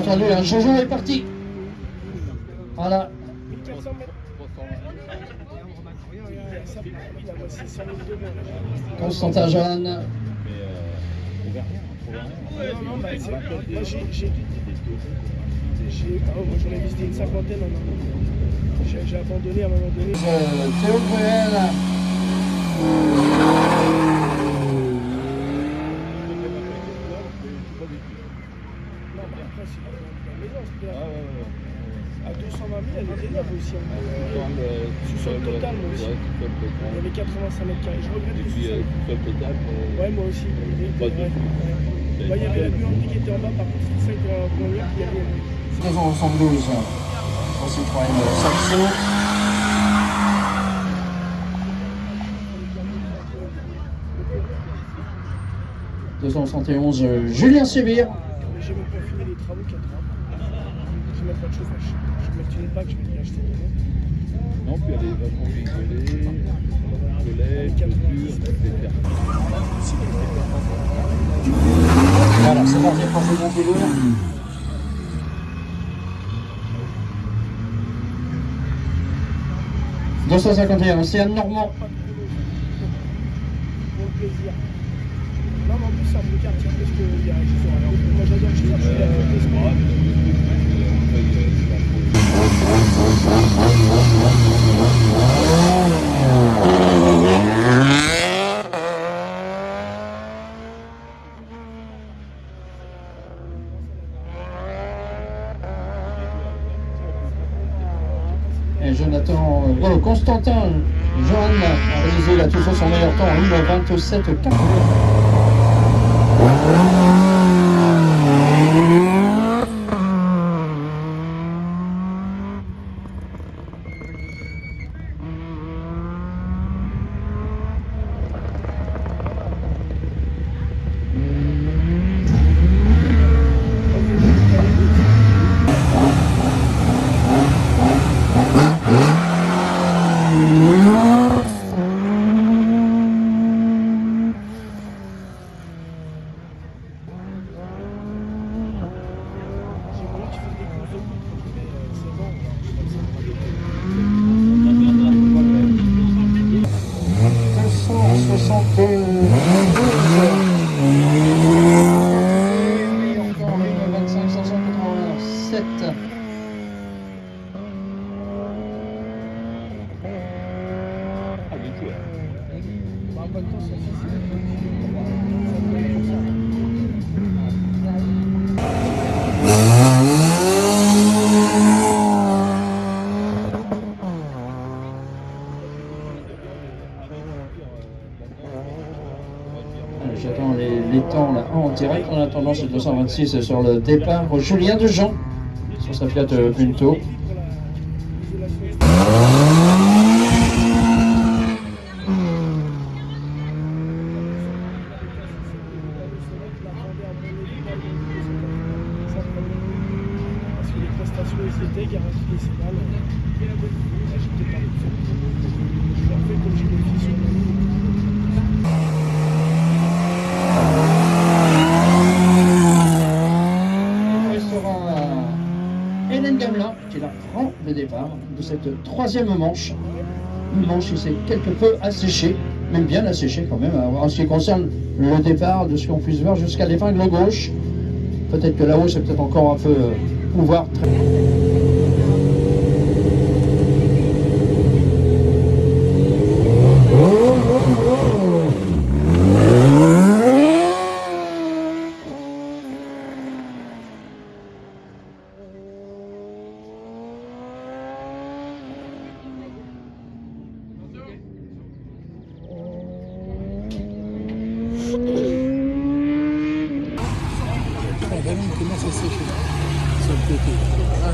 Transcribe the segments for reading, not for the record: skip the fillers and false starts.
entendu, un Jojo est parti. Voilà. Constantin Johan. Non, bah, moi j'en ai visité une cinquantaine en un an. J'ai abandonné à un moment donné. Théo Bruel. Non, mais après, c'est pas la maison, à 220 000, elle était neuve aussi. Sous-sol total, moi aussi. Il y avait 85 mètres carrés. Je regrette le sous-sol total. Ouais, moi aussi. Il y avait la buanderie qui était en bas, par contre, c'est ça qui est en première. Il y avait 272 pour Citroën Saxo. Julien Sébir. J'ai même pas fini les travaux 4 ans. J'ai même pas de chauffage. Je vais mettre une bac, je vais l'acheter demain. Non, puis elle est vachement isolée, collègue, culture, etc. Voilà, c'est parti pour Julien Sébir. « 251, c'est Anne Normand. » Pour le plaisir. Non, mais en plus, c'est un peu quartier parce que moi j'adore chez moi, je suis là pour l'esprit. Et Jonathan, Constantin Johan a réalisé la touche son meilleur temps en 1:27:4. J'attends les temps là en direct. En attendant, c'est 226 sur le départ. Julien Dejean sur sa Fiat Punto. Parce que les prestations étaient garanties décennales. J'étais pas je leur fais comme j'ai des filles sur le Hélène Gamelin qui la prend le départ de cette troisième manche. Une manche qui s'est quelque peu asséchée, même bien asséchée quand même, en ce qui concerne le départ de ce qu'on puisse voir jusqu'à l'épingle gauche. Peut-être que là-haut c'est peut-être encore un peu pouvoir très...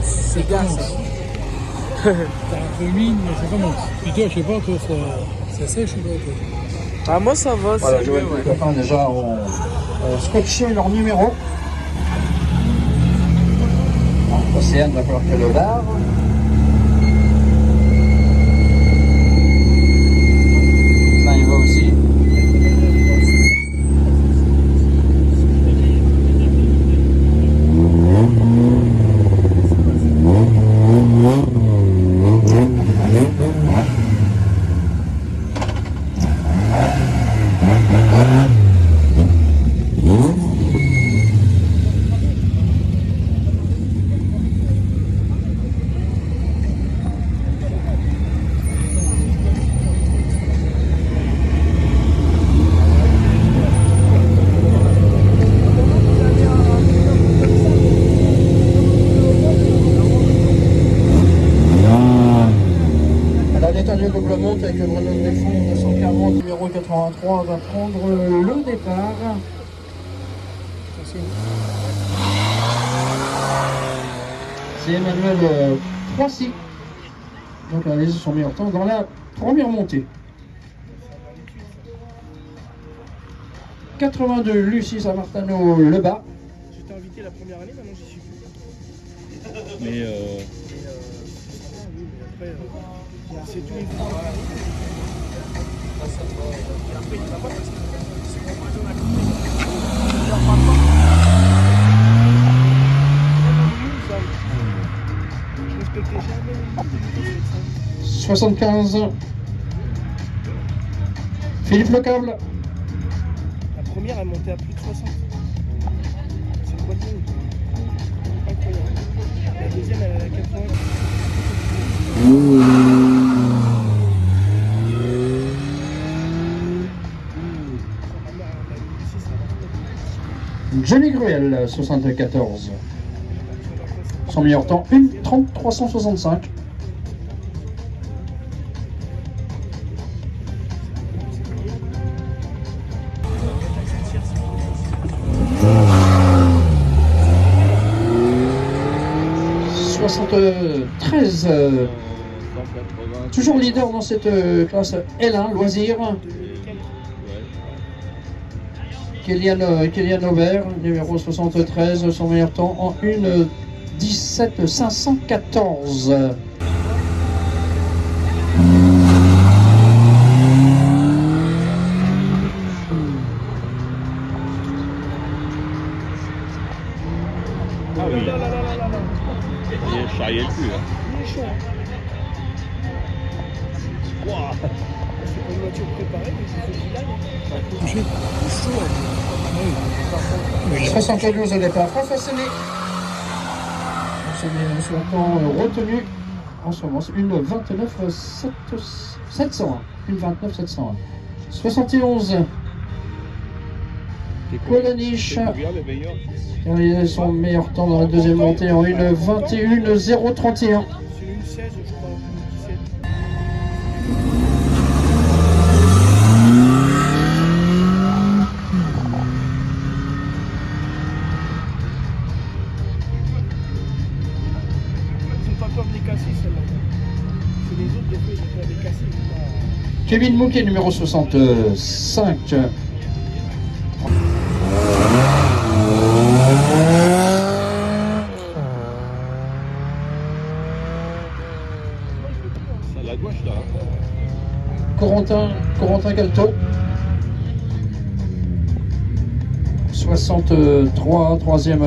C'est gars, ça. T'as un peu mine, mais ça commence. Puis toi, je sais pas, toi, ça sèche ou pas, toi? Ah, moi, ça va, Voilà, c'est je vois mieux, que ouais. les copains déjà ont scotché leur numéro. Océane va falloir que le bar. Là, il va aussi. dernier double monte avec le Renault Défend 240 numéro 83 va prendre le départ. Attention. C'est Emmanuel Croissy. Donc a réalisé son meilleur temps dans la première montée. 82 Lucie Samartano le bas. J'étais invité la première année, maintenant j'y suis plus. Mais Oui, mais après, c'est tous les fois. Après, il va pas parce que c'est mon voisin à côté. Je respectais jamais les 75 Philippe Lecable. La première, elle montait à plus de 60. C'est une bonne ligne. Incroyable. La deuxième, elle est à 80. Johnny Gruel 74. Son meilleur temps 1:30.365. Toujours leader dans cette classe L1 loisirs. Kélian Aubert, numéro 73, son meilleur temps en 1:17.514. ah oui, Là. il est charrié le cul. Hein. Il est chaud. Wow. C'est pas une voiture préparée, mais c'est faut qu'il aille. Touché. C'est chaud. Oui. 72 au départ, François Séné. Son temps retenu en ce moment, c'est 1:29.701. 1:29.701. 71. Kolanish. C'est combien le meilleur? Il a réalisé son meilleur temps dans la deuxième montée en 1:21.031. C'est une 16, je crois, une 17. Ils n'ont pas peur de les casser, celle-là. C'est les autres, des fois, ils ont peur de les casser. Kevin Mouquet, numéro 65. C'est à la gauche là. Corentin Calto. 63, troisième.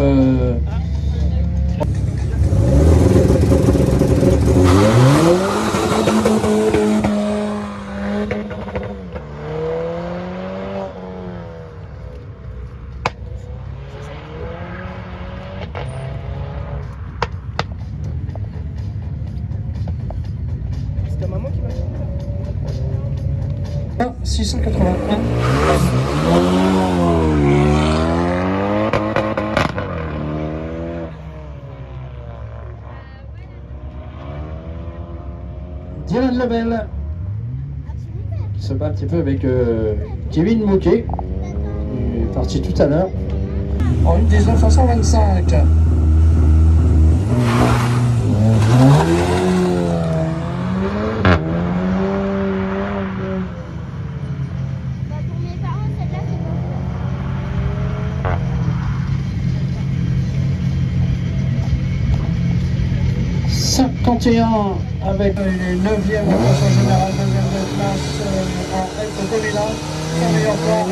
C'est ta maman qui m'a dit. 681. Dylan Lebel qui se bat un petit peu avec Kevin Mouquet. Il est parti tout à l'heure en 1:19.525. Pour mes parents, celle-là, c'est bon. 51 avec les 9e de façon générale, 9e de place en Elko Colina, son meilleur temps.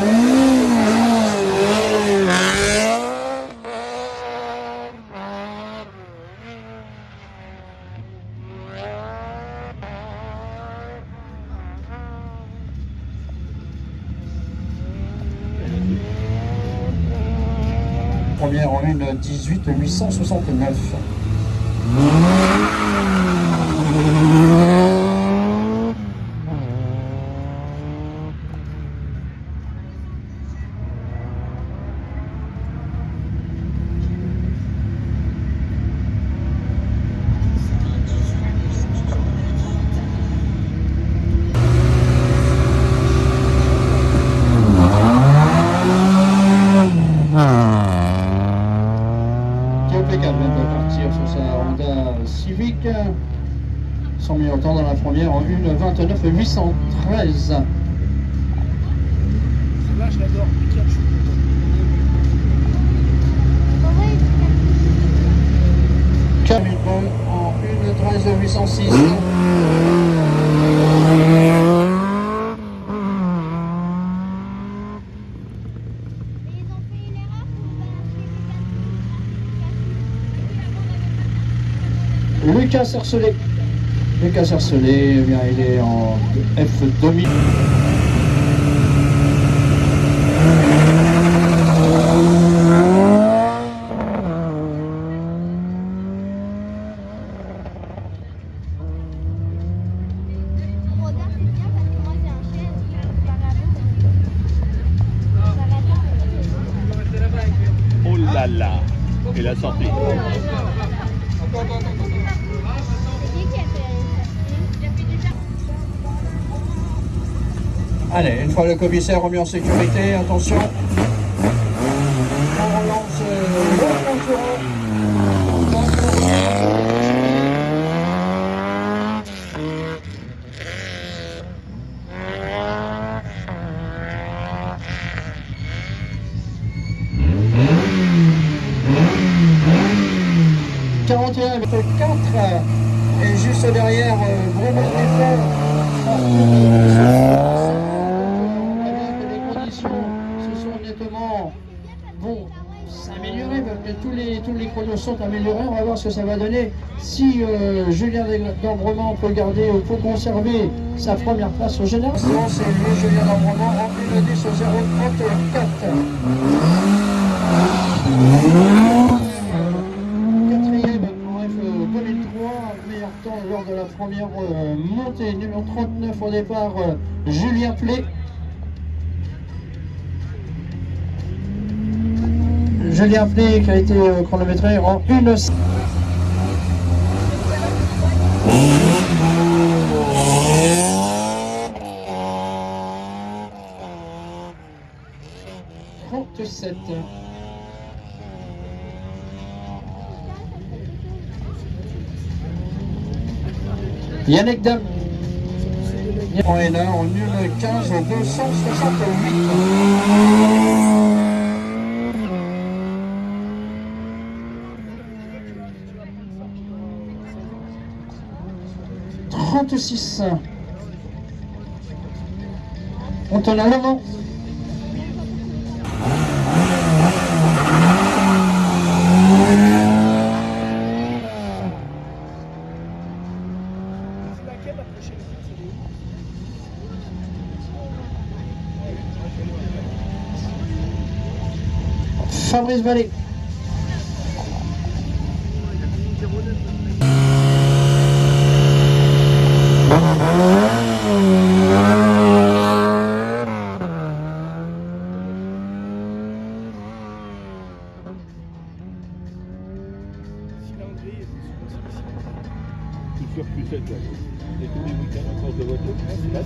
Première en 1:18.869. Civic. Son meilleur temps dans la première en 1:29.813. Celle-là, je l'adore. Pikachu. Hamilton en 1:13.806. Lucas Cercelet. Lucas Cercelet, eh bien, il est en F2000. Oh là là. Et la sortie. Allez, une fois le commissaire remis en sécurité, attention. On relance le concurrent. avec 4 et juste derrière Bruno Treffort. Les conditions se sont nettement s'améliorer parce que tous les chronos sont améliorés. On va voir ce que ça va donner si Julien d'Ambrement peut garder ou peut conserver sa première place au général. C'est lui, Julien d'Ambrement, rempli le 10 au 0,34. Quatrième en F2003, meilleur temps lors de la première montée, numéro 39 au départ, Julien Play. Julien Play qui a été chronométré en 1. Yannick Dam en N1 en 1,15 268. 36. On tourne à l'avant. Fabrice Vallée. Sur Q7, et tous les week-ends encore de voiture, c'est la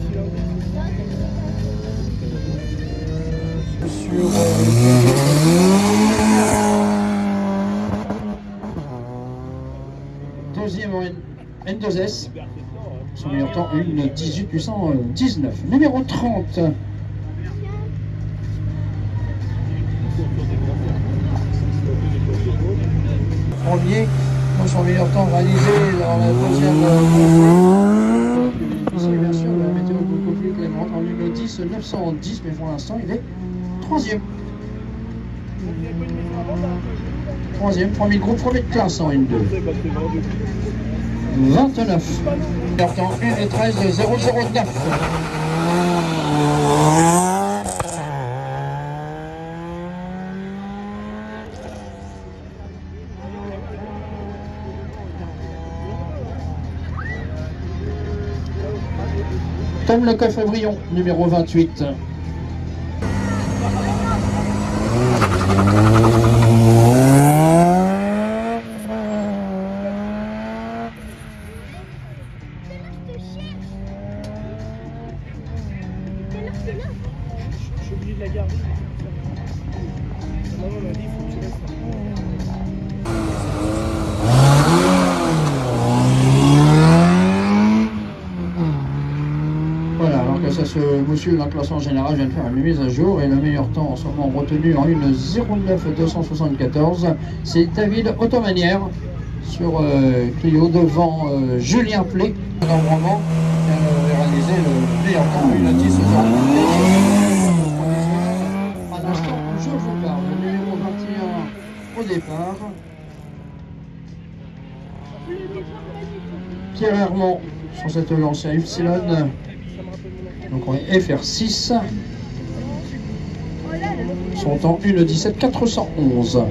Deuxième en N2S, son meilleur temps 1,18,819. Numéro 30. Premier, pour son meilleur temps réalisé dans la deuxième bien sûr, la météo beaucoup plus clémente en numéro 10, 910, mais pour l'instant il est troisième. Troisième, premier groupe, premier de classe en N2. 29. Meilleur temps 1,13,009. Tom Le Coffre-Brion, numéro 28. Je suis obligé de la garder. Maman m'a dit, il faut que tu restes. coup sûr, le classement général vient de faire une mise à jour et le meilleur temps en ce moment retenu en 1:09,274, c'est David Automanière sur Clio devant Julien Plé. Dans le moment, qui a réalisé le meilleur temps, 1:10,60. À l'instant où je vous parle, le numéro 21 au départ. Pierre Hermand sur cette lancée à Ypsilon. Donc on est FR6. Son temps 1:17,411.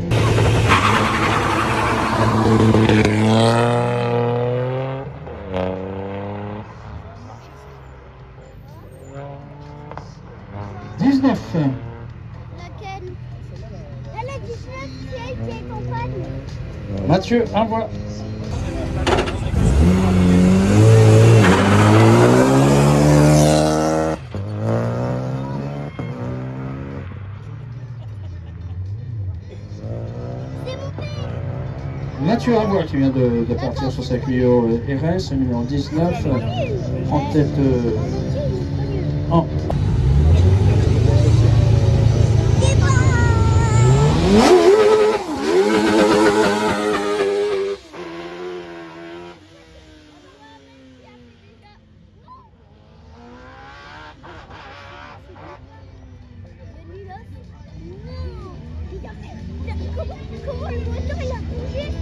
Laquelle? Elle est 19, c'est elle qui accompagne. Mathieu, envoie. Mathieu Arbois qui vient de partir sur sa Clio RS, numéro 19, en tête en... Comment le moteur il a bougé?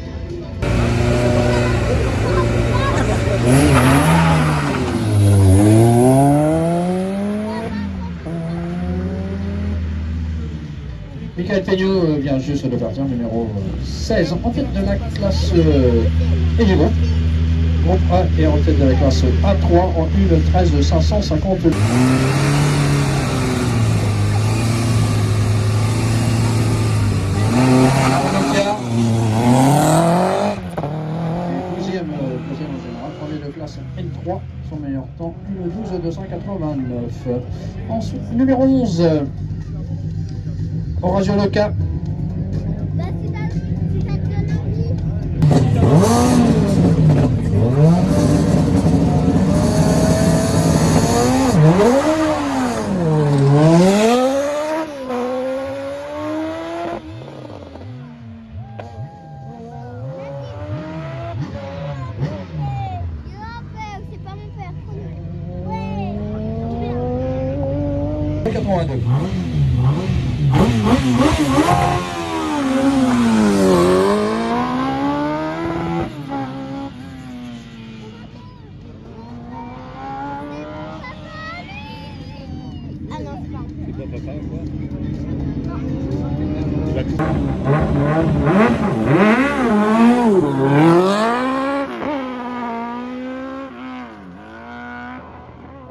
Michael Peignaud vient juste de partir, numéro 16, en tête de la classe Eligo. Groupe A est en tête de la classe A3 en 1:13,552. Deuxième en général, premier de classe N3, son meilleur temps 1:12,289. Ensuite, numéro 11, Horacio Loca. Bah si ça te donne envie. C'est pas mon père. Ouais. 82. Ah non, c'est pas. C'est pas papa quoi?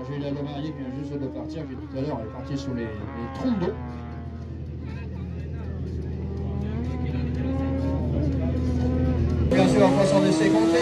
Julien Lemarié qui vient juste de partir, qui tout à l'heure est parti sous les trompes d'eau. Bien sûr, en passant d'essai compté,